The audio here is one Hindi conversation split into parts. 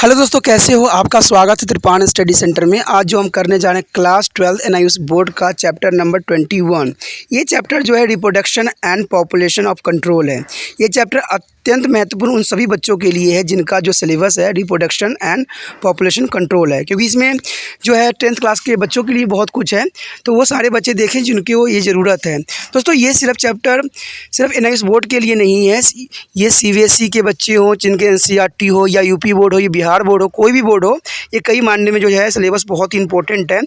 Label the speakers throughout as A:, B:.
A: हेलो दोस्तों, कैसे हो? आपका स्वागत है त्रिपाण स्टडी सेंटर में। आज जो हम करने जा रहे हैं क्लास 12 एनआईएस बोर्ड का चैप्टर नंबर 21। ये चैप्टर जो है reproduction and population of control है। ये चैप्टर अत्यंत महत्वपूर्ण उन सभी बच्चों के लिए है जिनका जो सिलेबस है रिप्रोडक्शन एंड पॉपुलेशन कंट्रोल है, क्योंकि इसमें जो है 10th क्लास के बच्चों के लिए बहुत कुछ है, तो वो सारे बच्चे देखें जिनकी वो ये ज़रूरत है। दोस्तों, ये चैप्टर सिर्फ एनआईएस बोर्ड के लिए नहीं है। ये सीबीएसई के बच्चे हों, जिनके एनसीईआरटी हो या यूपी बोर्ड हो या बिहार बोर्ड हो, कोई भी बोर्ड हो, ये कई मानने में जो है सिलेबस बहुत ही इंपॉर्टेंट है,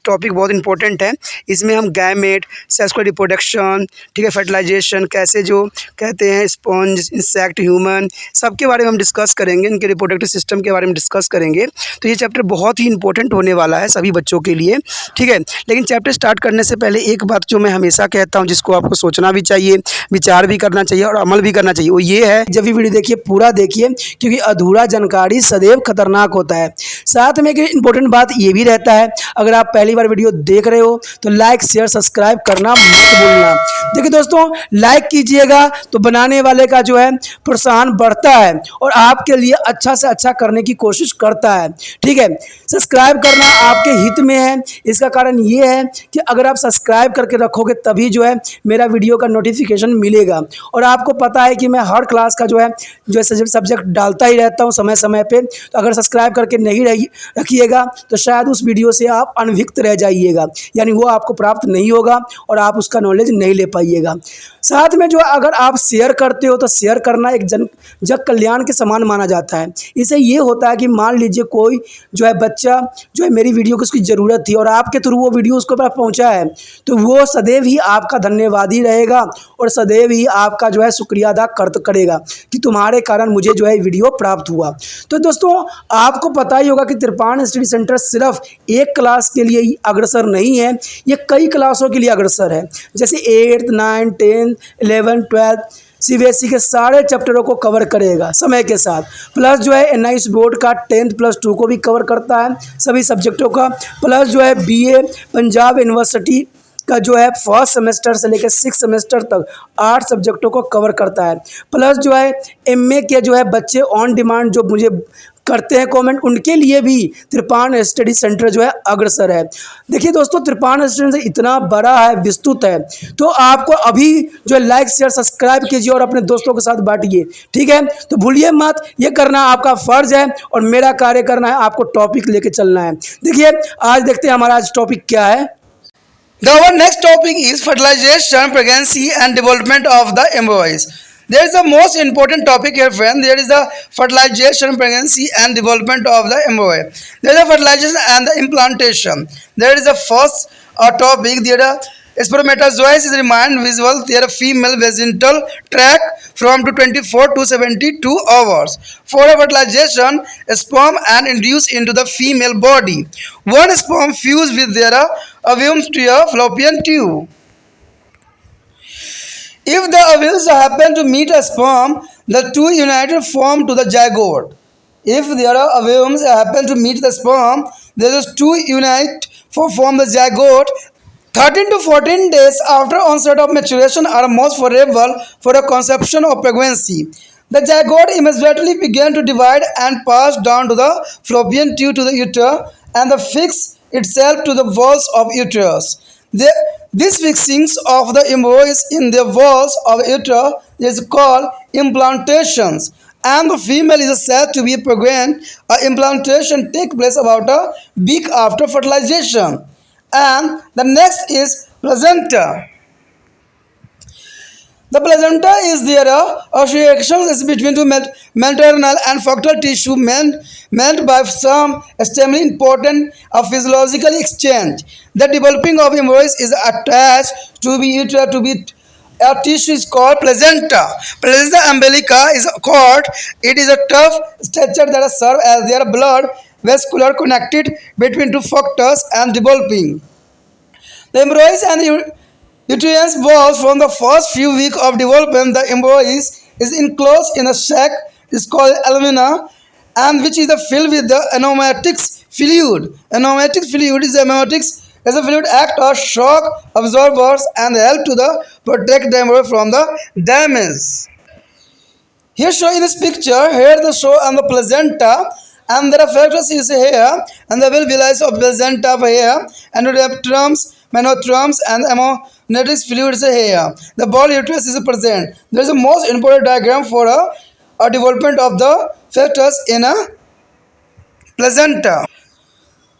A: टॉपिक बहुत इंपॉर्टेंट है। इसमें हम गैमेट, सेक्सुअल रिप्रोडक्शन, ठीक है, फर्टिलाइजेशन, कैसे जो कहते हैं स्पॉन्ज, इंसेक्ट, ह्यूमन, सबके बारे में हम डिस्कस करेंगे, इनके रिप्रोडक्टिव सिस्टम के बारे में डिस्कस करेंगे। तो ये चैप्टर बहुत ही इंपॉर्टेंट होने वाला है सभी बच्चों के लिए, ठीक है। लेकिन चैप्टर स्टार्ट करने से पहले एक बात जो मैं हमेशा कहता हूँ, जिसको आपको सोचना भी चाहिए, विचार भी करना चाहिए और अमल भी करना चाहिए, वो ये है, जब भी वीडियो देखिए पूरा देखिए, क्योंकि अधूरा जानकारी सदैव खतरनाक होता है। साथ में एक इंपॉर्टेंट बात ये भी रहता है, अगर आप पहली बार वीडियो देख रहे हो तो लाइक शेयर सब्सक्राइब करना मत भूलना। देखिए दोस्तों, लाइक कीजिएगा तो बनाने वाले का जो है प्रोत्साहन बढ़ता है और आपके लिए अच्छा से अच्छा करने की कोशिश करता है, ठीक है। सब्सक्राइब करना आपके हित में है। इसका कारण ये है कि अगर आप सब्सक्राइब करके रखोगे तभी जो है मेरा वीडियो का नोटिफिकेशन मिलेगा। और आपको पता है कि मैं हर क्लास का जो है सब्जेक्ट डालता ही रहता हूँ समय समय पे, तो अगर सब्सक्राइब करके नहीं रखिएगा तो शायद उस वीडियो से आप अनभिज्ञ रह जाइएगा, यानी वो आपको प्राप्त नहीं होगा और आप उसका नॉलेज नहीं ले पाइएगा। साथ में जो अगर आप शेयर करते हो तो शेयर करना एक जग कल्याण के समान माना जाता है। इससे ये होता है कि मान लीजिए कोई जो है बच्चा जो है मेरी वीडियो की उसकी ज़रूरत थी और आपके थ्रू वो वीडियो उसको पास पहुँचा है, तो वो सदैव ही आपका धन्यवादी रहेगा और सदैव ही आपका जो है शुक्रिया अदा करेगा कि तुम्हारे कारण मुझे जो है वीडियो प्राप्त हुआ। तो दोस्तों, आपको पता ही होगा कि त्रिपाण स्टडी सेंटर सिर्फ एक क्लास के लिए ही अग्रसर नहीं है, ये कई क्लासों के लिए अग्रसर है। जैसे 8th 9th 10th 11th 12th CBSE के सारे चैप्टरों को कवर करेगा समय के साथ। प्लस जो है एनआईएस बोर्ड का 10th+2 को भी कवर करता है, सभी सब्जेक्टों का। प्लस जो है बीए पंजाब यूनिवर्सिटी का जो है फर्स्ट सेमेस्टर से लेकर 6th सेमेस्टर तक 8 सब्जेक्टों को कवर करता है। प्लस जो है एमए के जो है बच्चे ऑन डिमांड जो मुझे करते हैं कमेंट, उनके लिए भी त्रिपाण स्टडी सेंटर जो है अग्रसर है। देखिए दोस्तों, त्रिपाण स्टडी सेंटर इतना बड़ा है, विस्तृत है, तो आपको अभी जो है लाइक शेयर सब्सक्राइब कीजिए और अपने दोस्तों के साथ बांटिए, ठीक है। तो भूलिए मत, ये करना आपका फर्ज है और मेरा कार्य करना है, आपको टॉपिक लेके चलना है। देखिए आज देखते हैं हमारा आज टॉपिक क्या है।
B: Our next topic is fertilization, pregnancy, and development of the embryos. There is the most important topic here, friend. There is the fertilization, pregnancy, and development of the embryo. There is the fertilization and the implantation. There is the first topic. There are spermatozoids is remain visible. There are female vaginal tract from to 24 to 72 hours. For fertilization, sperm and induced into the female body. One sperm fused with their ovules to a fallopian tube. If the ovules happen to meet a sperm, the two united form to the zygote. If their ovules happen to meet the sperm, those two unite form the zygote. 13 to 14 days after onset of maturation are most favorable for the conception of pregnancy. The zygote immediately began to divide and pass down to the fallopian tube to the uterus and fix itself to the walls of uterus. These fixings of the embryos in the walls of uterus is called implantations, and the female is said to be pregnant. Implantation takes place about a week after fertilization. And the next is placenta. The placenta is there associations between two maternal and fetal tissue meant by some extremely important physiological exchange. The developing of embryos is attached to be uterus to be a tissue is called placenta. Placenta umbilica is called. It is a tough structure that serves as their blood vascular connected between two fetus and developing. The embryos and the uterine walls from the first few weeks of development. The embryo is enclosed in a sac is called alumina, and which is filled with the amniotic fluid. Amniotic fluid is as a fluid act as shock absorbers and help to the protect the embryo from the damage. Here show in this picture, here the show on the placenta, and there are factors is here, and the will realize of placenta here, endoderms, menotrums, and amniotic fluid is here. The ball uterus is present. There is a most important diagram for a development of the factors in a placenta.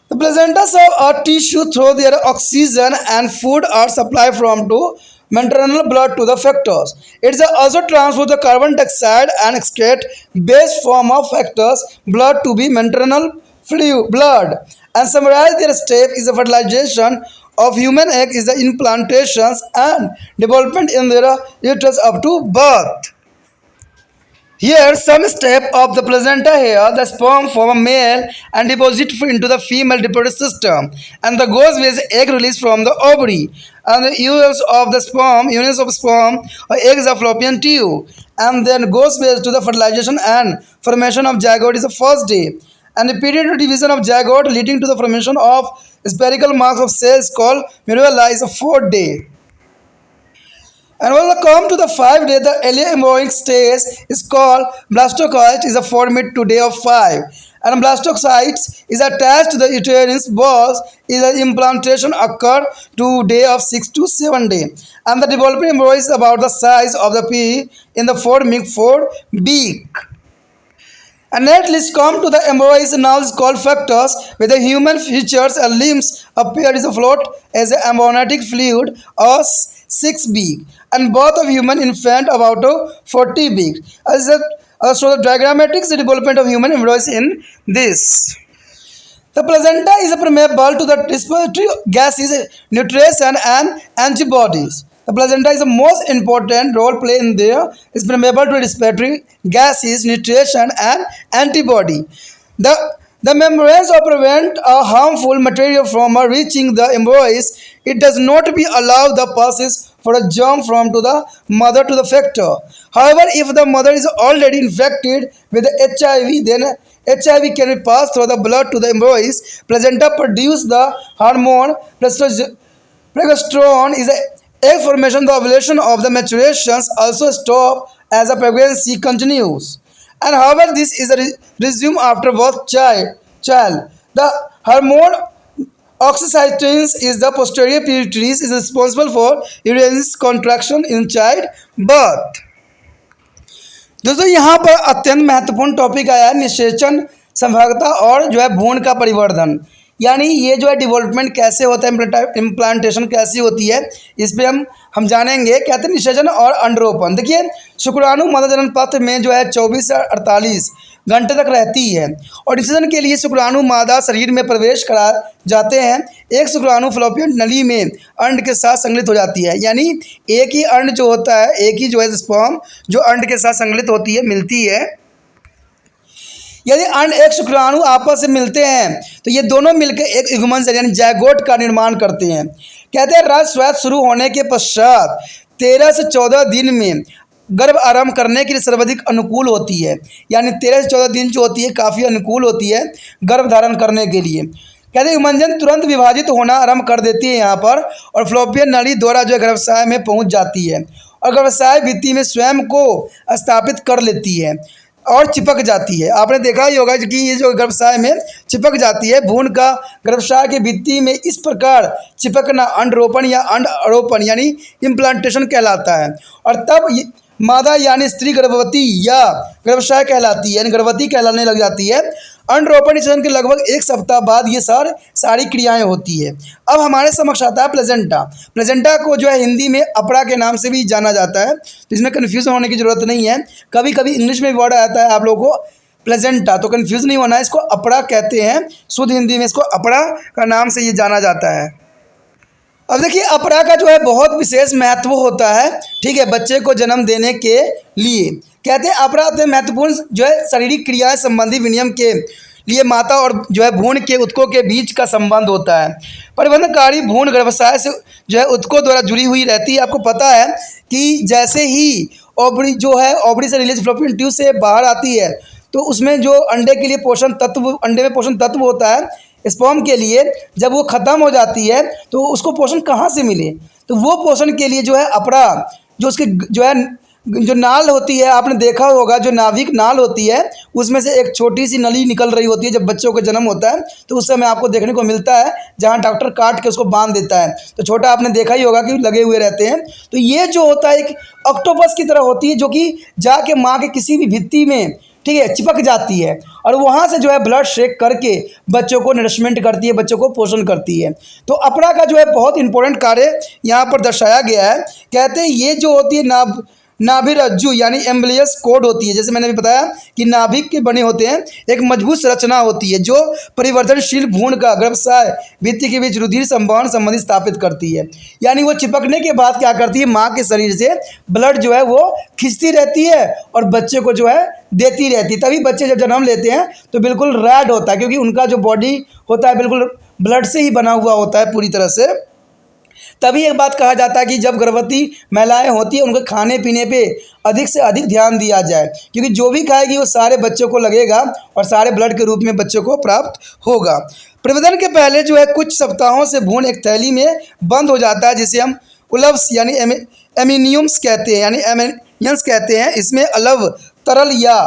B: The placenta serve a tissue through their oxygen and food are supplied from to maternal blood to the fetus. It is also transport the carbon dioxide and excrete base form of fetus blood to be maternal fluid blood. And summarize their step is the fertilization of human egg is the implantations and development in their uterus up to birth. Here, some step of the placenta here, the sperm form a male and deposit into the female reproductive system, and the goes with egg release from the ovary, and the units of sperm or egg is a fallopian tube, and then goes with to the fertilization and formation of zygote is the first day, and repeated division of zygote leading to the formation of spherical mass of cells called medulla is the fourth day. And when we come to the 5 day, the early embryonic stage is called blastocyst, is formed to day of 5. And blastocyst is attached to the uterine walls, is the implantation occur to day of 6 to 7 day. And the developing embryo is about the size of the pea in the forming 4 beak. And at least come to the embryo is now is called fetus, with the human features and limbs appear is float as an amniotic fluid or 6 beak, and both of human infant about 40 beak. So the diagrammatics the development of human embryos in this. The placenta is permeable to the respiratory gases, nutrition, and antibodies. The placenta is the most important role play in there. Is permeable to respiratory gases, nutrition, and antibody. The membranes prevent a harmful material from reaching the embryos. It does not be allowed the passes for a germ from to the mother to the fetus. However, if the mother is already infected with HIV, then HIV can be passed through the blood to the embryos. Placenta produce the hormone progesterone is a egg formation. The ovulation of the maturations also stop as the pregnancy continues. And however, this is resumed after birth child. The hormone oxytocin is the posterior pituitary is responsible for uterine contraction in child birth. दोस्तों यहाँ पर अत्यंत महत्वपूर्ण टॉपिक आया है निषेचन, संभाव्यता और जो है भ्रूण का परिवर्धन, यानी ये जो है डेवलपमेंट कैसे होता है, इम्प्लांटेशन कैसी होती है, इस पे हम जानेंगे। कहते हैं निषेचन और अंडरोपण। देखिए शुक्राणु मादा जनन पत्र में जो है 24 से 48 घंटे तक रहती है और निषेचन के लिए शुक्राणु मादा शरीर में प्रवेश करा जाते हैं। एक शुक्राणु फ्लोपियन नली में अंड के साथ संकलित हो जाती है, यानी एक ही अंड जो होता है, एक ही जो है स्पर्म जो अंड के साथ संकलित होती है, मिलती है। यदि अंड एक शुक्राणु आपस में मिलते हैं तो ये दोनों मिलकर एक युग्मन यानी ज़ायगोट का निर्माण करते हैं। कहते हैं रजस्राव शुरू होने के पश्चात 13 से 14 दिन में गर्भ आरंभ करने के लिए सर्वाधिक अनुकूल होती है, यानी 13 से 14 दिन जो होती है काफ़ी अनुकूल होती है गर्भ धारण करने के लिए। कहते हैं युग्मनजन तुरंत विभाजित होना आरंभ कर देती है यहाँ पर और फ्लोपियन नली द्वारा जो गर्भाशय में पहुँच जाती है और गर्भाशय भित्ति में स्वयं को स्थापित कर लेती है और चिपक जाती है। आपने देखा ही होगा कि ये जो गर्भाशय में चिपक जाती है, भ्रूण का गर्भाशय के भित्ति में इस प्रकार चिपकना अंडरोपण या अंड आरोपण यानी इम्प्लांटेशन कहलाता है। और तब मादा यानी स्त्री गर्भवती या गर्भाशय कहलाती है, यानी गर्भवती कहलाने लग जाती है। अंडरोपण निषेचन के लगभग 1 सप्ताह बाद ये सारी क्रियाएं होती है। अब हमारे समक्ष आता है प्लेजेंटा। प्लेजेंटा को जो है हिंदी में अपड़ा के नाम से भी जाना जाता है, तो इसमें कन्फ्यूज़न होने की ज़रूरत नहीं है। कभी कभी इंग्लिश में वर्ड आता है आप लोगों को प्लेजेंटा, तो कन्फ्यूज़ नहीं होना है, इसको अपड़ा कहते हैं। शुद्ध हिंदी में इसको अपड़ा का नाम से ये जाना जाता है। अब देखिए अपड़ा का जो है बहुत विशेष महत्व होता है, ठीक है, बच्चे को जन्म देने के लिए। कहते हैं अपड़ा अत्यंत महत्वपूर्ण जो है शारीरिक क्रियाएं संबंधी विनियम के लिए माता और जो है भ्रूण के ऊतकों के बीच का संबंध होता है। परिबंधकारी भ्रूण गर्भाशय से जो है ऊतकों द्वारा जुड़ी हुई रहती है। आपको पता है कि जैसे ही ओवरी जो है ओवरी से रिलीज फ्लोपियन ट्यूब से बाहर आती है तो उसमें जो अंडे के लिए पोषण तत्व, अंडे में पोषण तत्व होता है स्पर्म के लिए, जब वो ख़त्म हो जाती है तो उसको पोषण कहाँ से मिले, तो वो पोषण के लिए जो है अपड़ा जो उसके जो है जो नाल होती है, आपने देखा होगा जो नाभिक नाल होती है उसमें से एक छोटी सी नली निकल रही होती है। जब बच्चों का जन्म होता है तो उस समय आपको देखने को मिलता है जहाँ डॉक्टर काट के उसको बांध देता है, तो छोटा आपने देखा ही होगा कि लगे हुए रहते हैं। तो ये जो होता है एक ऑक्टोपस की तरह होती है जो कि जाके माँ के किसी भी भित्ति में, ठीक है, चिपक जाती है और वहाँ से जो है ब्लड शेक करके बच्चों को नरिशमेंट करती है, बच्चों को पोषण करती है। तो अपरा का जो है बहुत इंपॉर्टेंट कार्य यहाँ पर दर्शाया गया है। कहते हैं ये जो होती है नाभिरज्जु यानी एम्ब्लियस कोड होती है। जैसे मैंने भी बताया कि नाभिक के बने होते हैं, एक मजबूत संरचना होती है जो परिवर्तनशील भ्रूण का गर्भाशय भित्ति के बीच रुधिर संवहन संबंधी स्थापित करती है। यानी वो चिपकने के बाद क्या करती है, माँ के शरीर से ब्लड जो है वो खींचती रहती है और बच्चे को जो है देती रहती है। तभी बच्चे जब जन्म लेते हैं तो बिल्कुल रेड होता है, क्योंकि उनका जो बॉडी होता है बिल्कुल ब्लड से ही बना हुआ होता है पूरी तरह से। तभी एक बात कहा जाता है कि जब गर्भवती महिलाएं होती हैं उनके खाने पीने पे अधिक से अधिक ध्यान दिया जाए, क्योंकि जो भी खाएगी वो सारे बच्चों को लगेगा और सारे ब्लड के रूप में बच्चों को प्राप्त होगा। प्रवर्धन के पहले जो है कुछ सप्ताहों से भ्रूण एक थैली में बंद हो जाता है जिसे हम उलव्स यानी एमिनियम्स कहते हैं, यानी एमिनियंस कहते हैं। इसमें अलव तरल या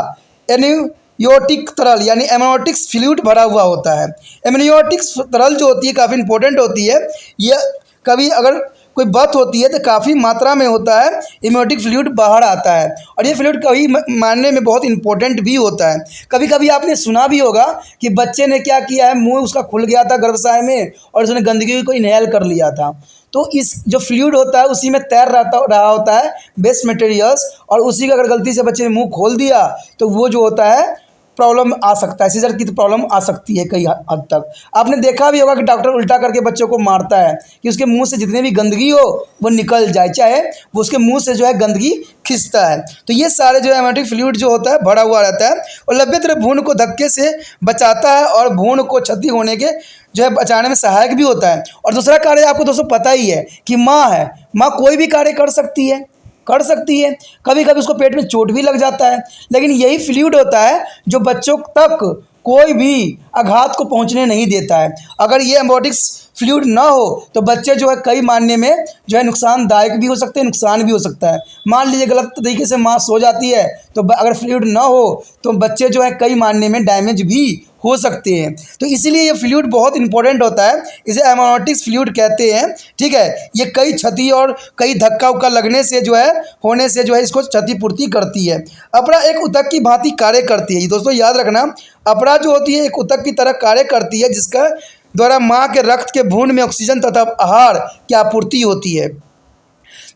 B: एनियोटिक तरल यानी एमनियोटिक्स फ्लूइड भरा हुआ होता है। एमनियोटिक्स तरल जो होती है काफ़ी इंपॉर्टेंट होती है। यह कभी अगर कोई बत होती है तो काफ़ी मात्रा में होता है, एमनियोटिक फ्लूइड बाहर आता है और ये फ्लूइड कभी मानने में बहुत इंपॉर्टेंट भी होता है। कभी कभी आपने सुना भी होगा कि बच्चे ने क्या किया है, मुंह उसका खुल गया था गर्भाशय में और उसने गंदगी को इनहेल कर लिया था। तो इस जो फ्लूइड होता है उसी में तैर रहा होता है वेस्ट मटेरियल्स, और उसी का अगर गलती से बच्चे ने मुँह खोल दिया तो वो जो होता है प्रॉब्लम आ सकता है, सीजर की प्रॉब्लम आ सकती है कई हद तक। आपने देखा भी होगा कि डॉक्टर उल्टा करके बच्चों को मारता है कि उसके मुंह से जितनी भी गंदगी हो वो निकल जाए, चाहे वो उसके मुंह से जो है गंदगी खींचता है। तो ये सारे जो है एमनियोटिक फ्लूइड जो होता है भरा हुआ रहता है और लभ्यत्र भ्रूण को धक्के से बचाता है और भ्रूण को क्षति होने के जो है बचाने में सहायक भी होता है। और दूसरा कार्य आपको दोस्तों पता ही है कि माँ है, माँ कोई भी कार्य कर सकती है। कभी कभी उसको पेट में चोट भी लग जाता है, लेकिन यही फ्लूइड होता है जो बच्चों तक कोई भी आघात को पहुंचने नहीं देता है। अगर ये एम्बोटिक्स फ्लूइड ना हो तो बच्चे जो है कई मायने में जो है नुकसानदायक भी हो सकते हैं, नुकसान भी हो सकता है। मान लीजिए गलत तरीके से माँ सो जाती है तो अगर फ्लूइड ना हो तो बच्चे जो है कई मायने में डैमेज भी हो सकते हैं। तो इसीलिए ये फ्लूइड बहुत इंपॉर्टेंट होता है, इसे एमनियोटिक्स फ्लूइड कहते हैं। ठीक है, ये कई क्षति और कई धक्का उक्का लगने से जो है होने से जो है इसको क्षतिपूर्ति करती है। अपरा एक ऊतक की भांति कार्य करती है। ये दोस्तों याद रखना, अपरा जो होती है एक ऊतक की तरह कार्य करती है जिसका द्वारा माँ के रक्त के भ्रूण में ऑक्सीजन तथा आहार की आपूर्ति होती है।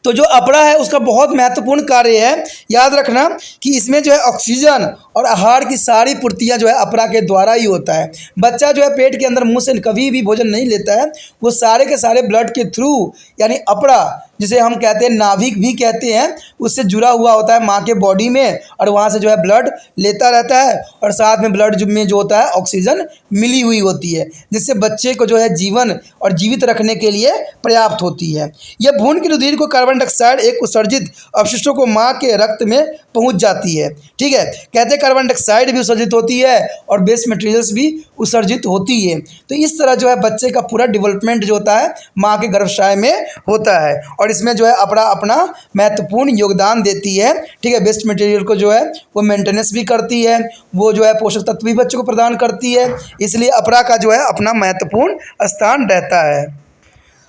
B: तो जो अपरा है उसका बहुत महत्वपूर्ण कार्य है। याद रखना कि इसमें जो है ऑक्सीजन और आहार की सारी पूर्तियाँ जो है अपरा के द्वारा ही होता है। बच्चा जो है पेट के अंदर मुंह से कभी भी भोजन नहीं लेता है, वो सारे के सारे ब्लड के थ्रू यानी अपरा जिसे हम कहते हैं नाभिक भी कहते हैं, उससे जुड़ा हुआ होता है माँ के बॉडी में और वहाँ से जो है ब्लड लेता रहता है और साथ में ब्लड में जो होता है ऑक्सीजन मिली हुई होती है, जिससे बच्चे को जो है जीवन और जीवित रखने के लिए पर्याप्त होती है। यह भ्रूण की रुधिर को कार्बन डाइऑक्साइड एक उत्सर्जित अवशिष्टों को माँ के रक्त में पहुँच जाती है। ठीक है, कहते हैं कार्बन डाइऑक्साइड भी उत्सर्जित होती है और वेस्ट मटेरियल्स भी उत्सर्जित होती है। तो इस तरह जो है बच्चे का पूरा डेवलपमेंट जो होता है माँ के गर्भाशय में होता है और इसमें जो है अपरा अपना महत्वपूर्ण योगदान देती है। ठीक है, वेस्ट मटेरियल को जो है वो मेंटेनेंस भी करती है, वो जो है पोषक तत्व भी बच्चों को प्रदान करती है, इसलिए अपरा का जो है अपना महत्वपूर्ण स्थान रहता है।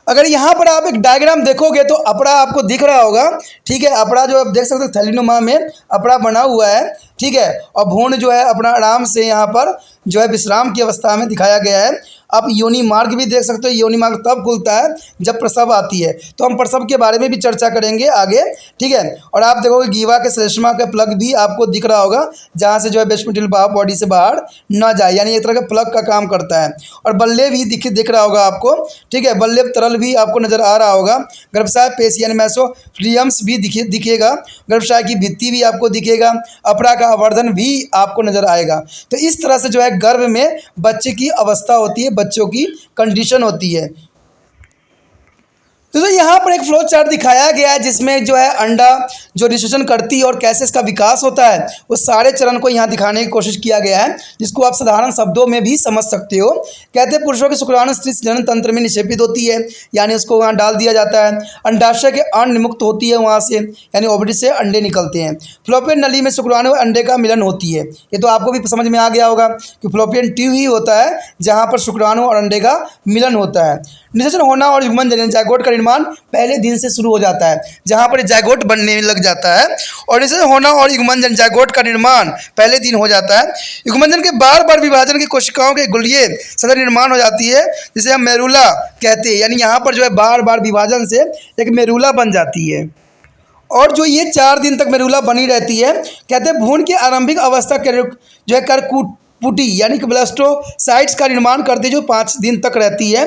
B: अगर यहाँ पर आप एक डायग्राम देखोगे तो अपरा आपको दिख रहा होगा। ठीक है, अपरा जो आप देख सकते हो थैलीनुमा में अपरा बना हुआ है। ठीक है, और भ्रूण जो है अपना आराम से यहाँ पर जो है विश्राम की अवस्था में दिखाया गया है। आप योनि मार्ग भी देख सकते हो, योनि मार्ग तब खुलता है जब प्रसव आती है, तो हम प्रसव के बारे में भी चर्चा करेंगे आगे। ठीक है, और आप देखोगे गीवा के श्लेष्मा का प्लग भी आपको दिख रहा होगा जहाँ से जो है वेस्ट मटेरियल बॉडी से बाहर ना जाए, यानी एक तरह का प्लग का काम करता है। और बल्ले भी दिख रहा होगा आपको। ठीक है, बल्ले तरल भी आपको नज़र आ रहा होगा। गर्भाशय पेशी यानी मेसोफ्लियम्स भी दिखेगा, गर्भाशय की भित्ति भी आपको दिखेगा, अपरा का आवर्धन भी आपको नज़र आएगा। तो इस तरह से जो है गर्भ में बच्चे की अवस्था होती है, बच्चों की कंडीशन होती है। तो यहाँ पर एक फ्लो चार्ट दिखाया गया है जिसमें जो है अंडा जो निषेचन करती है और कैसे इसका विकास होता है वो सारे चरण को यहाँ दिखाने की कोशिश किया गया है, जिसको आप साधारण शब्दों में भी समझ सकते हो। कहते हैं पुरुषों की शुक्राणु स्त्री जनन तंत्र में निक्षेपित होती है, यानी उसको वहाँ डाल दिया जाता है। अंडाशय के अण्ड मुक्त होती है वहाँ से, यानी ओवरी से अंडे निकलते हैं। फ्लोपियन नली में शुक्राणु और अंडे का मिलन होती है। ये तो आपको भी समझ में आ गया होगा कि फ्लोपियन ट्यूब ही होता है जहाँ पर शुक्राणु और अंडे का मिलन होता है। निषेचन होना और युग्मन जनन जायगोट का निर्माण पहले दिन से शुरू हो जाता है, जहाँ पर जायगोट बनने लग जाता है। और निषेचन होना और युग्मन जन जायगोट का निर्माण पहले दिन हो जाता है। युग्मनजन के बार बार विभाजन की कोशिकाओं के गुलिये सदर निर्माण हो जाती है, जिसे हम मेरुला कहते हैं। यानी यहाँ पर जो है बार बार विभाजन से एक मेरुला बन जाती है और जो ये 4 दिन तक मेरुला बनी रहती है। कहते हैं भ्रूण की आरंभिक अवस्था के जो है करपुटी यानी कि ब्लास्टोसाइट्स का निर्माण करती है, जो 5 दिन तक रहती है।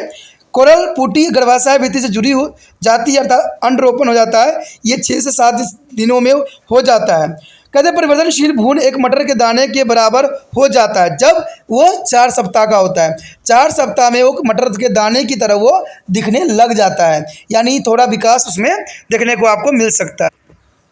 B: कोरल पुटी गर्भाशय भित्ति से जुड़ी हो जाती है, अर्थात अंडरोपण हो जाता है। ये 6 से 7 दिनों में हो जाता है। कहते परिवर्तनशील भ्रूण एक मटर के दाने के बराबर हो जाता है जब वो 4 सप्ताह का होता है। 4 सप्ताह में वो मटर के दाने की तरह वो दिखने लग जाता है, यानी थोड़ा विकास उसमें देखने को आपको मिल सकता है।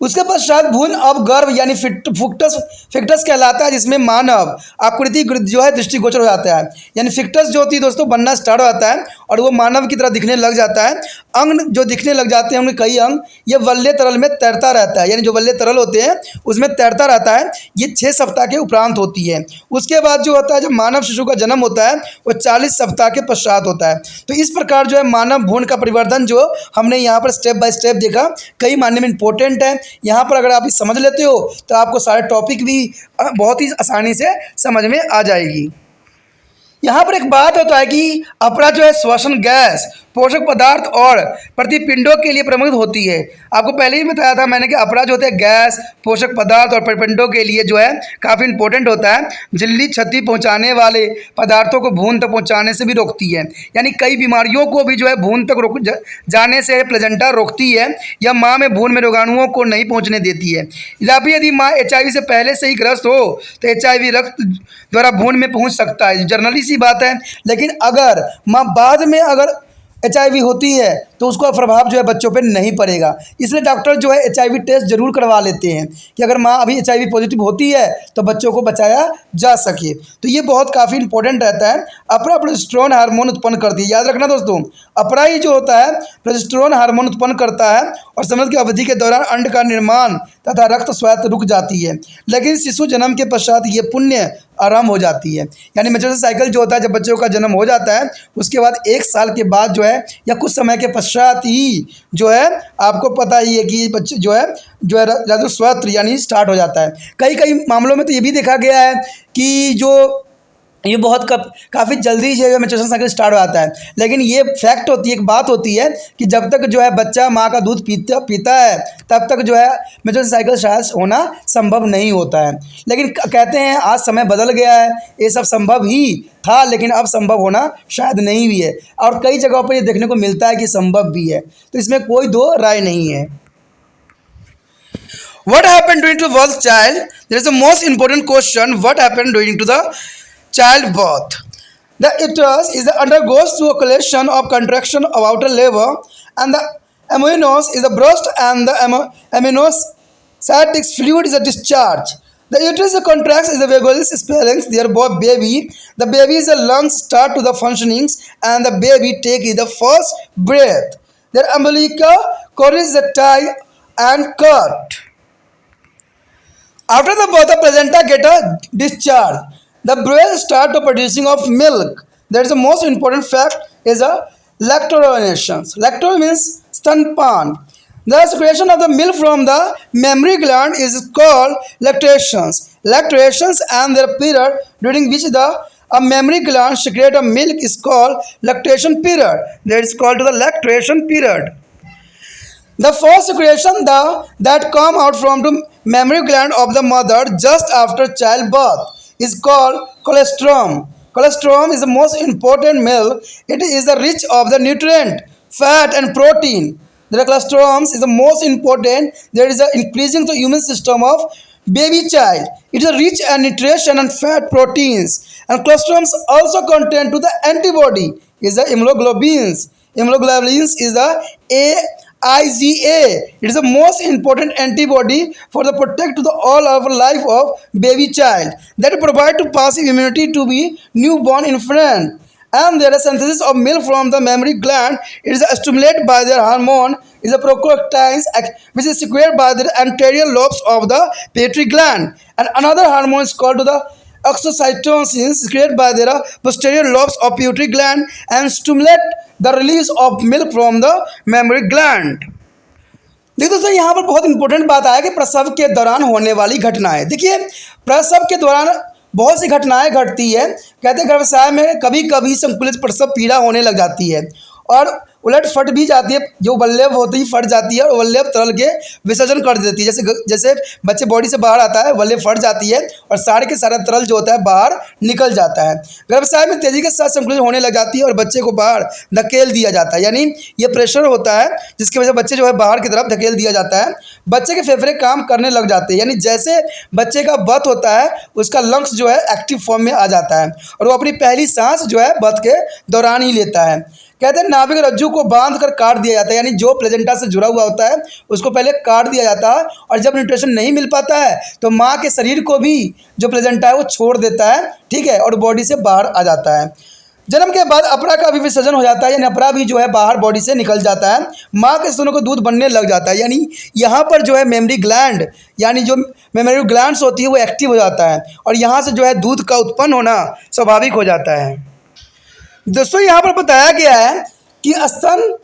B: उसके पश्चात भ्रूण अब गर्भ यानी फिक्टस कहलाता है, जिसमें मानव आकृति जो है दृष्टिगोचर हो जाता है। यानी फिक्टस जो होती है दोस्तों बनना स्टार्ट हो जाता है और वो मानव की तरह दिखने लग जाता है। अंग जो दिखने लग जाते हैं उनके कई अंग ये वल्य तरल में तैरता रहता है, यानी जो वल्य तरल होते हैं उसमें तैरता रहता है। ये 6 सप्ताह के उपरांत होती है। उसके बाद जो होता है जब मानव शिशु का जन्म होता है वो 40 सप्ताह के पश्चात होता है। तो इस प्रकार जो है मानव भ्रूण का परिवर्तन जो हमने यहाँ पर स्टेप बाय स्टेप देखा, कई मायने में इंपॉर्टेंट है। यहाँ पर अगर आप इस समझ लेते हो तो आपको सारे टॉपिक भी बहुत ही आसानी से समझ में आ जाएगी। यहाँ पर एक बात होता है कि अपरा जो है श्वसन गैस पोषक पदार्थ और प्रतिपिंडों के लिए प्रमुख होती है। आपको पहले ही बताया था मैंने कि अपरा जो होता है गैस पोषक पदार्थ और प्रतिपिंडों के लिए जो है काफ़ी इंपॉर्टेंट होता है। झिल्ली क्षति पहुँचाने वाले पदार्थों को भ्रूण तक पहुँचाने से भी रोकती है, यानी कई बीमारियों को भी जो है भ्रूण तक जाने से प्लेजेंटा रोकती है या माँ में भ्रूण में रोगाणुओं को नहीं पहुँचने देती है। यदि माँ HIV से पहले से ही ग्रस्त हो तो HIV रक्त द्वारा भ्रूण में पहुँच सकता है, जनरली सी बात है। लेकिन अगर माँ बाद में अगर HIV होती है तो उसका प्रभाव जो है बच्चों पे नहीं पड़ेगा। इसलिए डॉक्टर जो है HIV टेस्ट जरूर करवा लेते हैं कि अगर माँ अभी HIV पॉजिटिव होती है तो बच्चों को बचाया जा सके। तो ये बहुत काफ़ी इंपॉर्टेंट रहता है। अपरा प्रोजेस्टेरोन हार्मोन उत्पन्न करती है, याद रखना दोस्तों। अपरा ही जो होता है प्रोजेस्टेरोन हार्मोन उत्पन्न करता है और समय की अवधि के दौरान अंड का निर्माण तथा रक्त स्वायत्त रुक जाती है, लेकिन शिशु जन्म के पश्चात ये पुण्य आराम हो जाती है। यानी मेचुरेशन साइकिल जो होता है जब बच्चों का जन्म हो जाता है उसके बाद 1 साल के बाद जो है या कुछ समय के पश्चात ही जो है आपको पता ही है कि बच्चे जो है ऋतुस्राव यानी स्टार्ट हो जाता है। कई मामलों में तो ये भी देखा गया है कि जो ये बहुत काफ़ी जल्दी जो है मेचुरेशन साइकिल स्टार्ट हो जाता है। लेकिन ये फैक्ट होती है, एक बात होती है कि जब तक जो है बच्चा माँ का दूध पीता है तब तक जो है मेचुरेशन साइकिल शायद होना संभव नहीं होता है। लेकिन कहते हैं आज समय बदल गया है, ये सब संभव ही था लेकिन अब संभव होना शायद नहीं भी है, और कई जगहों पर ये देखने को मिलता है कि संभव भी है। तो इसमें कोई दो राय नहीं है। What happened during the birth child? There is the most important question. What happened during to the childbirth? The uterus undergoes through a collection of contraction of outer layer, and the amnios is the burst, and the amniotic fluid is a discharge. The uterus contracts is the vagus spellings. Thereby, the baby's lungs start to the functionings, and the baby takes the first breath. Their umbilical cord is tie and cut. After the birth, the placenta get a discharge. The breast start to producing of milk. That is the most important fact is a lactation. Lactation means stanpan. The secretion of the milk from the mammary gland is called lactations. Lactations and their period during which the mammary gland secrete a milk is called lactation period. That is called the lactation period. The first secretion that come out from the mammary gland of the mother just after childbirth is called colostrum. Colostrum is the most important milk. It is the rich of the nutrient, fat and protein. The colostrum is the most important. There is an increasing the immune system of baby child. It is rich in nutrition and fat proteins. And colostrums also contain to the antibody is the immunoglobulins. immunoglobulins is the AIGA. It is the most important antibody for the protect to the all of life of baby child that provide to passive immunity to be newborn infant. And there is synthesis of milk from the mammary gland. It is stimulated by their hormone is a procrastins which is secreted by the anterior lobes of the pituitary gland. And another hormone is called the oxytocin secreted by their posterior lobes of pituitary gland and stimulate the release of milk from the mammary gland. देखिए दोस्तों, यहाँ पर बहुत इंपॉर्टेंट बात आया कि प्रसव के दौरान होने वाली घटनाएं। देखिए, प्रसव के दौरान बहुत सी घटनाएं घटती है। कहते हैं गर्भाशय में कभी कभी संकुचित प्रसव पीड़ा होने लग जाती है और उलट फट भी जाती है, जो वल्लभ होती है फट जाती है और वल्लभ तरल के विसर्जन कर देती है। जैसे बच्चे बॉडी से बाहर आता है, वल्लभ फट जाती है और सारे के सारा तरल जो होता है बाहर निकल जाता है। गर्भाशय में तेजी के साथ संकुचन होने लग जाती है और बच्चे को बाहर धकेल दिया जाता है, यानी ये प्रेशर होता है जिसकी वजह से बच्चे जो है बाहर की तरफ धकेल दिया जाता है। बच्चे के फेफड़े काम करने लग जाते हैं, यानी जैसे बच्चे का बर्थ होता है उसका लंग्स जो है एक्टिव फॉर्म में आ जाता है और वो अपनी पहली सांस जो है बर्थ के दौरान ही लेता है। कहते हैं नाभिक रज्जु को बांध कर काट दिया जाता है, यानी जो प्लेजेंटा से जुड़ा हुआ होता है उसको पहले काट दिया जाता है और जब न्यूट्रिशन नहीं मिल पाता है तो माँ के शरीर को भी जो प्लेजेंटा है वो छोड़ देता है, ठीक है, और बॉडी से बाहर आ जाता है। जन्म के बाद अपरा का भी विसर्जन हो जाता है, यानी अपरा भी जो है बाहर बॉडी से निकल जाता है। माँ के स्तनों को दूध बनने लग जाता है, यानी यहाँ पर जो है मेमरी ग्लैंड यानी जो मेमरी ग्लैंड्स होती है वो एक्टिव हो जाता है और यहाँ से जो है दूध का उत्पन्न होना स्वाभाविक हो जाता है। दोस्तों, यहाँ पर बताया गया है कि स्तन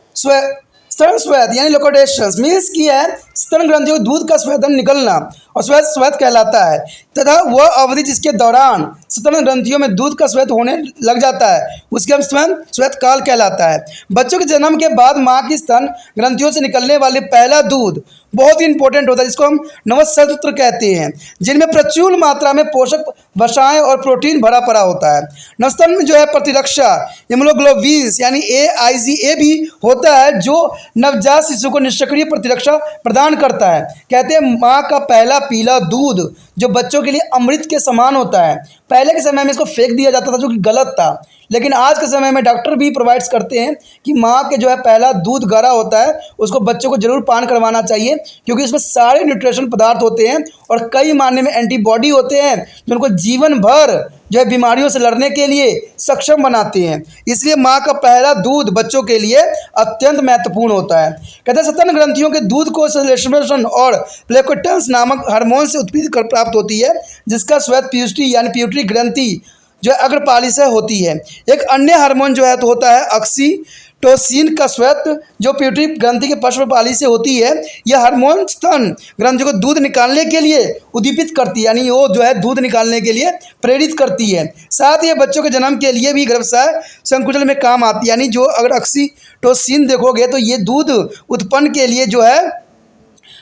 B: स्वेद यानी लोकोडेशंस मीन्स की है स्तन ग्रंथियों दूध का स्वेदन निकलना और स्वेद कहलाता है तथा वह अवधि जिसके दौरान स्तन ग्रंथियों में दूध का स्वेद होने लग जाता है उसके हम स्वेद काल कहलाता है। बच्चों के जन्म के बाद माँ की स्तन ग्रंथियों से निकलने वाले पहला दूध बहुत ही इंपॉर्टेंट होता है, जिसको हम नवसंत्र कहते हैं, जिनमें प्रचुर मात्रा में पोषक वसाएं और प्रोटीन भरा पड़ा होता है। नवस्तन में जो है प्रतिरक्षा इम्यूनोग्लोबुलिन्स यानी AIGA भी होता है जो नवजात शिशु को निष्क्रिय प्रतिरक्षा प्रदान करता है। कहते हैं माँ का पहला पीला दूध जो बच्चों के लिए अमृत के समान होता है। पहले के समय में इसको फेंक दिया जाता था जो कि गलत था, लेकिन आज के समय में डॉक्टर भी प्रोवाइड्स करते हैं कि माँ के जो है पहला दूध गारा होता है उसको बच्चों को जरूर पान करवाना चाहिए, क्योंकि इसमें सारे न्यूट्रिशन पदार्थ होते हैं और कई मायने में एंटीबॉडी होते हैं जो उनको जीवन भर जो है बीमारियों से लड़ने के लिए सक्षम बनाते हैं। इसलिए माँ का पहला दूध बच्चों के लिए अत्यंत महत्वपूर्ण होता है। कहते हैं स्तन ग्रंथियों के दूध को सेलेशन और प्लेकोटेंस नामक हार्मोन से उत्पन्न कर प्राप्त होती है, जिसका स्वेद पीयूषी यानी प्यूटरी ग्रंथि जो अग्रपाली से होती है। एक अन्य हार्मोन जो है तो होता है ऑक्सीटोसिन का स्वेद जो प्यूटरी ग्रंथि के पश्चपाली से होती है। यह हार्मोन स्तन ग्रंथि को दूध निकालने के लिए उद्दीपित करती है, यानी वो जो है दूध निकालने के लिए प्रेरित करती है। साथ ही बच्चों के जन्म के लिए भी गर्भाशय संकुचन में काम आती है, यानी जो अगर ऑक्सीटोसिन देखोगे तो ये दूध उत्पन्न के लिए जो है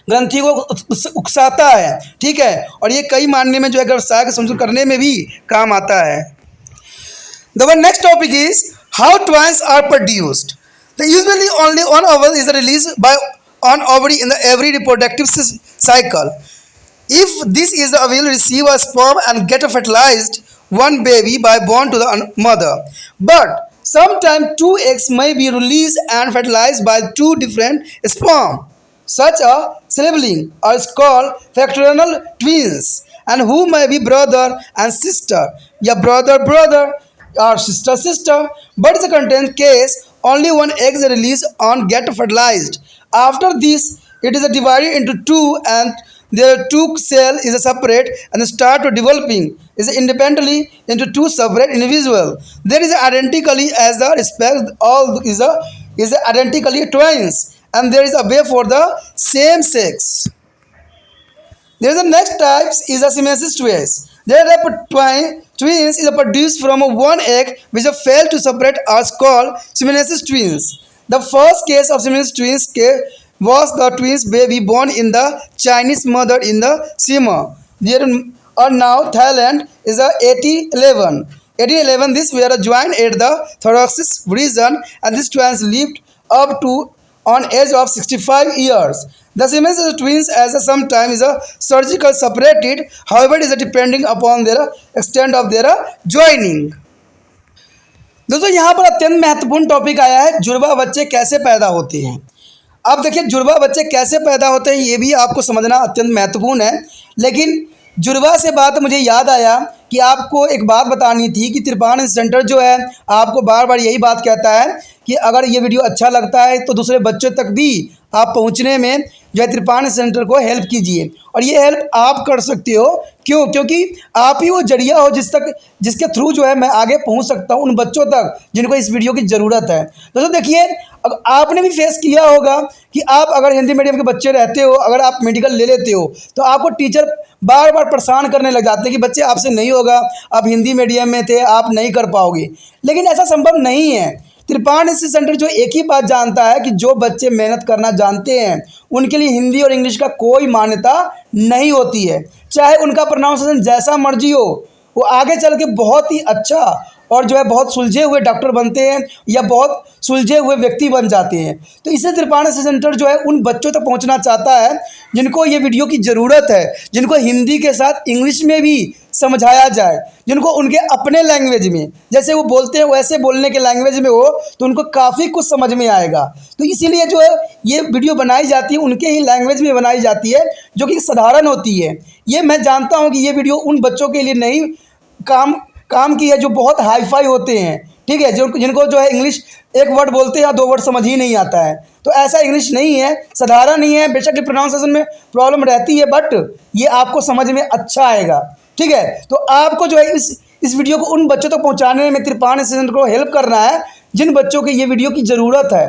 B: ग्रंथि को उकसाता है, ठीक है, और ये कई मायने में जो है गर्भाशय के संकुचन करने में भी काम आता है। The next topic is how twins are produced. The usually only one ovule is released by an ovary in the every reproductive cycle. If this is the ovule receive a sperm and get fertilized one baby by born to the mother, but sometimes two eggs may be released and fertilized by two different sperm. Such a sibling are called fraternal twins, and who may be brother and sister, या brother or sister. But in the content case, only one egg is released and get fertilized. After this, it is divided into two, and their two cell is separate and start to developing is independently into two separate individual. There is identically as the respect all is identically twins, and there is a way for the same sex. There is the next types is a simious twins. There are twins is produced from one egg which fail to separate are called simious twins. The first case of simious twins was the twins baby born in the Chinese mother in the Sima. There are now Thailand is a 1811. 1811 this were joined at the thoracic region, and these twins lived up to on age of 65 years. The Siamese twins as a sometimes is a surgical separated, however it is depending upon their extent of their joining. दोस्तों यहाँ पर अत्यंत महत्वपूर्ण टॉपिक आया है, जुड़वा बच्चे कैसे पैदा होते हैं। अब देखिए जुड़वा बच्चे कैसे पैदा होते हैं ये भी आपको समझना अत्यंत महत्वपूर्ण है। लेकिन जुड़वा से बात मुझे याद आया कि आपको एक बात बतानी थी कि त्रिपाण सेंटर जो है आपको बार बार यही बात कहता है कि अगर ये वीडियो अच्छा लगता है तो दूसरे बच्चों तक भी आप पहुंचने में जो है त्रिपाण सेंटर को हेल्प कीजिए। और ये हेल्प आप कर सकते हो, क्यों? क्योंकि आप ही वो जरिया हो जिसके थ्रू जो है मैं आगे पहुंच सकता हूं उन बच्चों तक जिनको इस वीडियो की ज़रूरत है। दोस्तों देखिए, अब आपने भी फेस किया होगा कि आप अगर हिंदी मीडियम के बच्चे रहते हो, अगर आप मेडिकल ले लेते हो तो आपको टीचर बार बार परेशान करने लग जाते हैं कि बच्चे आपसे नहीं होगा, आप हिंदी मीडियम में थे, आप नहीं कर पाओगे। लेकिन ऐसा संभव नहीं है। त्रिपाण इंस्टीट्यूट सेंटर जो एक ही बात जानता है कि जो बच्चे मेहनत करना जानते हैं उनके लिए हिंदी और इंग्लिश का कोई मान्यता नहीं होती है। चाहे उनका प्रोनाउंसिएशन जैसा मर्जी हो, वो आगे चल के बहुत ही अच्छा और जो है बहुत सुलझे हुए डॉक्टर बनते हैं या बहुत सुलझे हुए व्यक्ति बन जाते हैं। तो इससे त्रिपाण सेंटर जो है उन बच्चों तक पहुंचना चाहता है जिनको ये वीडियो की ज़रूरत है, जिनको हिंदी के साथ इंग्लिश में भी समझाया जाए, जिनको उनके अपने लैंग्वेज में जैसे वो बोलते हैं वैसे बोलने के लैंग्वेज में हो तो उनको काफ़ी कुछ समझ में आएगा। तो इसीलिए जो है ये वीडियो बनाई जाती है, उनके ही लैंग्वेज में बनाई जाती है जो कि साधारण होती है। ये मैं जानता हूँ कि ये वीडियो उन बच्चों के लिए नहीं काम की है जो बहुत हाई फाई होते हैं, ठीक है, जिनको जो है इंग्लिश एक वर्ड बोलते हैं या दो वर्ड समझ ही नहीं आता है। तो ऐसा इंग्लिश नहीं है, साधारण नहीं है। बेशक ये प्रोनाउंसिएशन में प्रॉब्लम रहती है बट ये आपको समझ में अच्छा आएगा, ठीक है। तो आपको जो है इस वीडियो को उन बच्चों तक पहुंचाने में त्रिपाण सेंटर को हेल्प करना है जिन बच्चों की ये वीडियो की ज़रूरत है।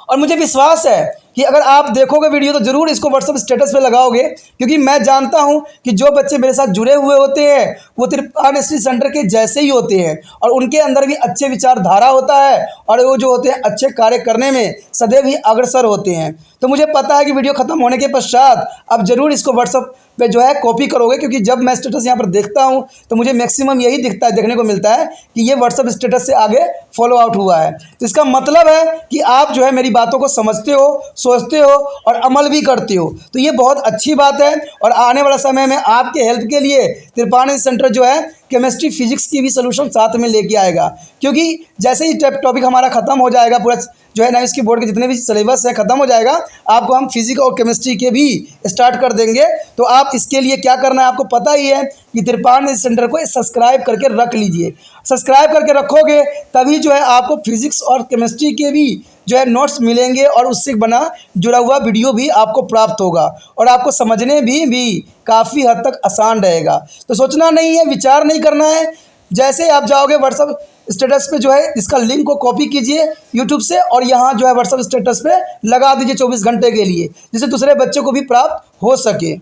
B: और मुझे विश्वास है कि अगर आप देखोगे वीडियो तो ज़रूर इसको व्हाट्सएप स्टेटस पे लगाओगे, क्योंकि मैं जानता हूं कि जो बच्चे मेरे साथ जुड़े हुए होते हैं वो त्रिपाण इंस्टीट्यूट सेंटर के जैसे ही होते हैं और उनके अंदर भी अच्छे विचारधारा होता है और वो जो होते हैं अच्छे कार्य करने में सदैव ही अग्रसर होते हैं। तो मुझे पता है कि वीडियो ख़त्म होने के पश्चात आप ज़रूर इसको व्हाट्सएप पे जो है कॉपी करोगे, क्योंकि जब मैं स्टेटस यहाँ पर देखता हूँ तो मुझे मैक्सिमम यही देखने को मिलता है कि ये व्हाट्सएप स्टेटस से आगे फॉलो आउट हुआ है। तो इसका मतलब है कि आप जो है मेरी बातों को समझते हो, सोचते हो और अमल भी करते हो। तो ये बहुत अच्छी बात है और आने वाला समय में आपके हेल्प के लिए त्रिपाण सेंटर जो है केमिस्ट्री फिजिक्स की भी सोल्यूशन साथ में लेके आएगा, क्योंकि जैसे ही टॉपिक हमारा ख़त्म हो जाएगा, पूरा जो है ना इसकी बोर्ड के जितने भी सिलेबस है ख़त्म हो जाएगा, आपको हम फिजिक्स और केमिस्ट्री के भी स्टार्ट कर देंगे। तो आप इसके लिए क्या करना है आपको पता ही है कि त्रिपाण सेंटर को सब्सक्राइब करके रख लीजिए। सब्सक्राइब करके रखोगे तभी जो है आपको फिजिक्स और केमिस्ट्री के भी जो है नोट्स मिलेंगे और उससे बना जुड़ा हुआ वीडियो भी आपको प्राप्त होगा और आपको समझने भी काफ़ी हद तक आसान रहेगा। तो सोचना नहीं है, विचार नहीं करना है। जैसे आप जाओगे व्हाट्सएप स्टेटस पे जो है इसका लिंक को कॉपी कीजिए यूट्यूब से और यहाँ जो है व्हाट्सएप स्टेटस पे लगा दीजिए 24 घंटे के लिए, जिससे दूसरे बच्चों को भी प्राप्त हो सके।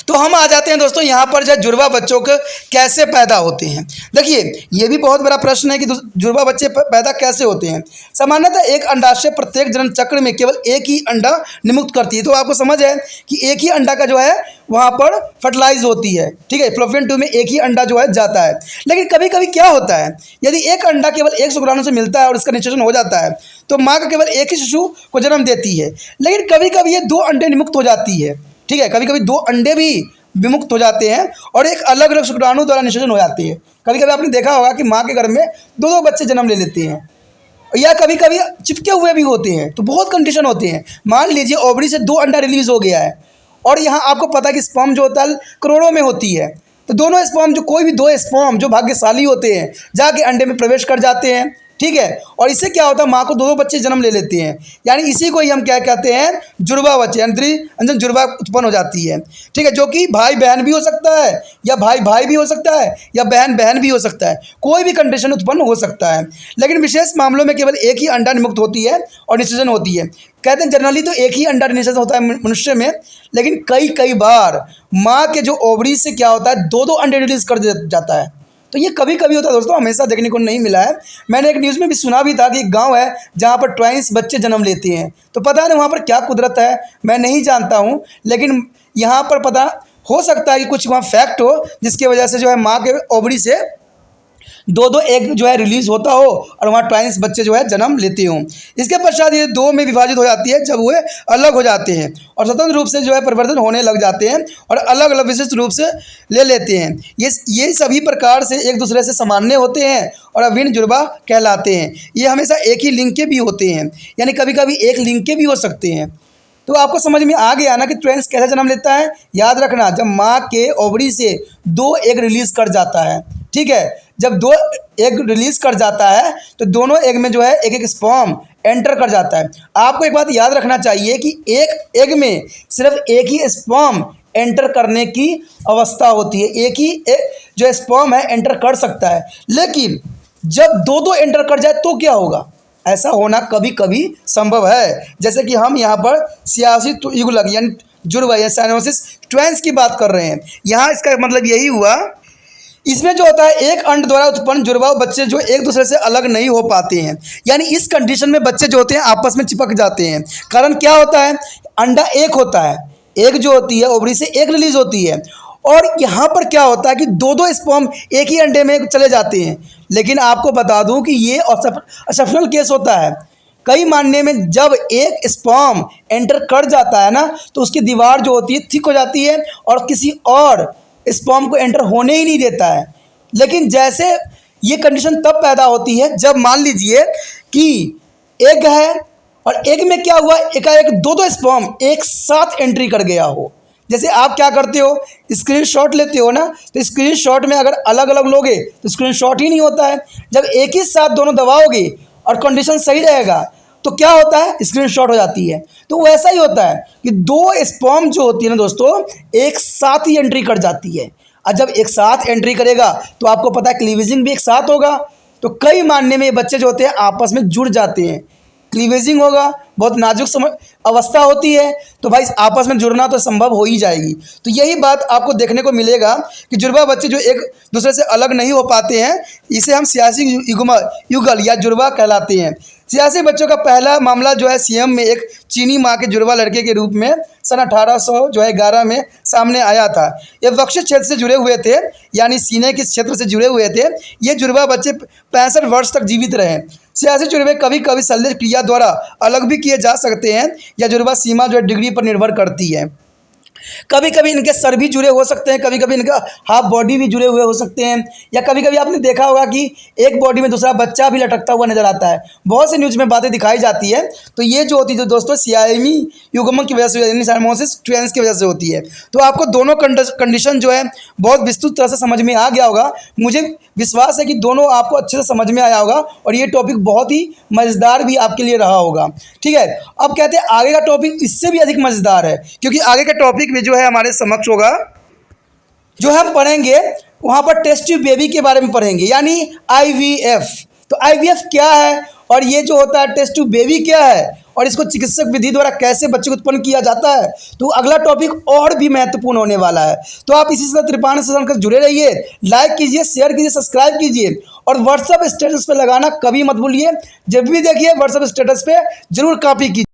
B: तो हम आ जाते हैं दोस्तों यहाँ पर जो जुड़वा बच्चों के कैसे पैदा होते हैं। देखिए ये भी बहुत बड़ा प्रश्न है कि जुड़वा बच्चे पैदा कैसे होते हैं। सामान्यतः एक अंडाशय प्रत्येक जन्म चक्र में केवल एक ही अंडा निमुक्त करती है। तो आपको समझ है कि एक ही अंडा का जो है वहाँ पर फर्टिलाइज होती है, ठीक है, फ्लोपियन ट्यूब में एक ही अंडा जो है जाता है। लेकिन कभी कभी क्या होता है, यदि एक अंडा केवल एक शुक्राणु से मिलता है और इसका निषेचन हो जाता है तो माँ का केवल एक ही शिशु को जन्म देती है। लेकिन कभी कभी ये दो अंडे निमुक्त हो जाती है, ठीक है, कभी कभी दो अंडे भी विमुक्त हो जाते हैं और एक अलग अलग शुक्राणु द्वारा निषेचन हो जाती है। कभी कभी आपने देखा होगा कि माँ के गर्भ में दो बच्चे जन्म ले लेते हैं या कभी कभी चिपके हुए भी होते हैं। तो बहुत कंडीशन होते हैं। मान लीजिए ओवरी से दो अंडा रिलीज हो गया है और यहाँ आपको पता है कि स्पर्म जो होता है करोड़ों में होती है। तो दोनों स्पर्म जो कोई भी दो स्पर्म जो भाग्यशाली होते हैं जाके अंडे में प्रवेश कर जाते हैं, ठीक है, और इससे क्या होता है माँ को दो बच्चे जन्म ले लेते हैं। यानी इसी को ही हम क्या कहते हैं, जुड़वा बच्चे, यानी जुड़वा उत्पन्न हो जाती है, ठीक है, जो कि भाई बहन भी हो सकता है या भाई भाई भी हो सकता है या बहन बहन भी हो सकता है, कोई भी कंडीशन उत्पन्न हो सकता है। लेकिन विशेष मामलों में केवल एक ही अंडा निमुक्त होती है और निषेचन होती है। कहते हैं जनरली तो एक ही अंडा निषेचन होता है मनुष्य में, लेकिन कई बार माँ के जो ओवरी से क्या होता है दो अंडे रिलीज कर जाता है। तो ये कभी कभी होता है दोस्तों, हमेशा देखने को नहीं मिला है। मैंने एक न्यूज़ में भी सुना भी था कि एक गांव है जहां पर ट्वाइंस बच्चे जन्म लेते हैं। तो पता नहीं वहां पर क्या कुदरत है, मैं नहीं जानता हूं, लेकिन यहां पर पता हो सकता है कि कुछ वहां फैक्ट हो जिसकी वजह से जो है माँ के ओवरी से दो दो एग जो है रिलीज होता हो और वहाँ ट्वाइंस बच्चे जो है जन्म लेते हों। इसके पश्चात ये दो में विभाजित हो जाती है जब वे अलग हो जाते हैं और स्वतंत्र रूप से जो है परिवर्तन होने लग जाते हैं और अलग अलग विशिष्ट रूप से ले लेते हैं। ये सभी प्रकार से एक दूसरे से सामान्य होते हैं और अभिन्न जुड़वा कहलाते हैं। ये हमेशा एक ही लिंग के भी होते हैं, यानी कभी कभी एक लिंग के भी हो सकते हैं। तो आपको समझ में आ गया ना कि ट्वाइंस कैसे जन्म लेता है। याद रखना, जब माँ के ओवरी से दो एग रिलीज कर जाता है, ठीक है, जब दो एग रिलीज कर जाता है तो दोनों एग में जो है एक एक स्पर्म एंटर कर जाता है। आपको एक बात याद रखना चाहिए कि एक एग में सिर्फ एक ही स्पर्म एंटर करने की अवस्था होती है, एक ही जो स्पर्म है एंटर कर सकता है। लेकिन जब दो दो एंटर कर जाए तो क्या होगा? ऐसा होना कभी कभी संभव है। जैसे कि हम यहाँ पर सियासी युगलक यानी जुड़वा या साइनोसिस ट्वाइंस की बात कर रहे हैं। यहाँ इसका मतलब यही हुआ, इसमें जो होता है एक अंड द्वारा उत्पन्न जुड़वा बच्चे जो एक दूसरे से अलग नहीं हो पाते हैं, यानी इस कंडीशन में बच्चे जो होते हैं आपस में चिपक जाते हैं। कारण क्या होता है? अंडा एक होता है, एक जो होती है ओवरी से एक रिलीज होती है और यहाँ पर क्या होता है कि दो दो स्पर्म एक ही अंडे में चले जाते हैं। लेकिन आपको बता दूं कि ये एक्सेप्शनल केस होता है। कई मामले में जब एक स्पर्म एंटर कर जाता है ना तो उसकी दीवार जो होती है थिक हो जाती है और किसी और स्पर्म को एंटर होने ही नहीं देता है। लेकिन जैसे ये कंडीशन तब पैदा होती है जब मान लीजिए कि एग है और एग में क्या हुआ, एकाएक दो दो स्पर्म एक साथ एंट्री कर गया हो। जैसे आप क्या करते हो, स्क्रीनशॉट लेते हो ना, तो स्क्रीनशॉट में अगर अलग अलग लोगे तो स्क्रीनशॉट ही नहीं होता है। जब एक ही साथ दोनों दबाओगे और कंडीशन सही रहेगा तो क्या होता है, स्क्रीनशॉट हो जाती है। तो वैसा ही होता है कि दो स्पर्म जो होती है ना दोस्तों एक साथ ही एंट्री कर जाती है। और जब एक साथ एंट्री करेगा तो आपको पता है क्लीवेजिंग भी एक साथ होगा। तो कई मामले में ये बच्चे जो होते हैं आपस में जुड़ जाते हैं, क्लीवेजिंग होगा, बहुत नाजुक अवस्था होती है, तो भाई आपस में जुड़ना तो संभव हो ही जाएगी। तो यही बात आपको देखने को मिलेगा कि जुड़वा बच्चे जो एक दूसरे से अलग नहीं हो पाते हैं, इसे हम सियासी युगल या जुड़वा कहलाते हैं। सियासी बच्चों का पहला मामला जो है सीएम में एक चीनी माँ के जुड़वा लड़के के रूप में सन 1811 में सामने आया था। ये वक्ष क्षेत्र से जुड़े हुए थे, यानी सीने के क्षेत्र से जुड़े हुए थे। ये जुड़वा बच्चे 65 वर्ष तक जीवित रहे। सियासी जुड़वे कभी कभी शल्य क्रिया द्वारा अलग भी किए जा सकते हैं या जुड़वा सीमा जो है डिग्री पर निर्भर करती है। कभी कभी इनके सर भी जुड़े हो सकते हैं, कभी कभी इनका हाफ बॉडी भी जुड़े हुए हो सकते हैं, या कभी कभी आपने देखा होगा कि एक बॉडी में दूसरा बच्चा भी लटकता हुआ नजर आता है। बहुत से न्यूज़ में बातें दिखाई जाती है। तो ये जो होती है दोस्तों सियामी युग्मक की वजह से यानी साइनोसिस ट्वाइंस की वजह से होती है। तो आपको दोनों कंडीशन जो है बहुत विस्तृत तरह से समझ में आ गया होगा। मुझे विश्वास है कि दोनों आपको अच्छे से समझ में आया होगा और ये टॉपिक बहुत ही मज़ेदार भी आपके लिए रहा होगा। ठीक है, अब कहते हैं आगे का टॉपिक इससे भी अधिक मज़ेदार है, क्योंकि आगे का टॉपिक में जो है हमारे समक्ष होगा, जो हम पढ़ेंगे वहाँ पर टेस्ट ट्यूब बेबी के बारे में पढ़ेंगे, यानी IVF। तो IVF क्या है और ये जो होता है टेस्ट ट्यूब बेबी क्या है और इसको चिकित्सक विधि द्वारा कैसे बच्चे को उत्पन्न किया जाता है। तो अगला टॉपिक और भी महत्वपूर्ण होने वाला है। तो आप इसी तरह त्रिपाठी सेशन कर जुड़े रहिए, लाइक कीजिए, शेयर कीजिए, सब्सक्राइब कीजिए और व्हाट्सएप स्टेटस पे लगाना कभी मत भूलिए। जब भी देखिए व्हाट्सएप स्टेटस पे जरूर कॉपी कीजिए।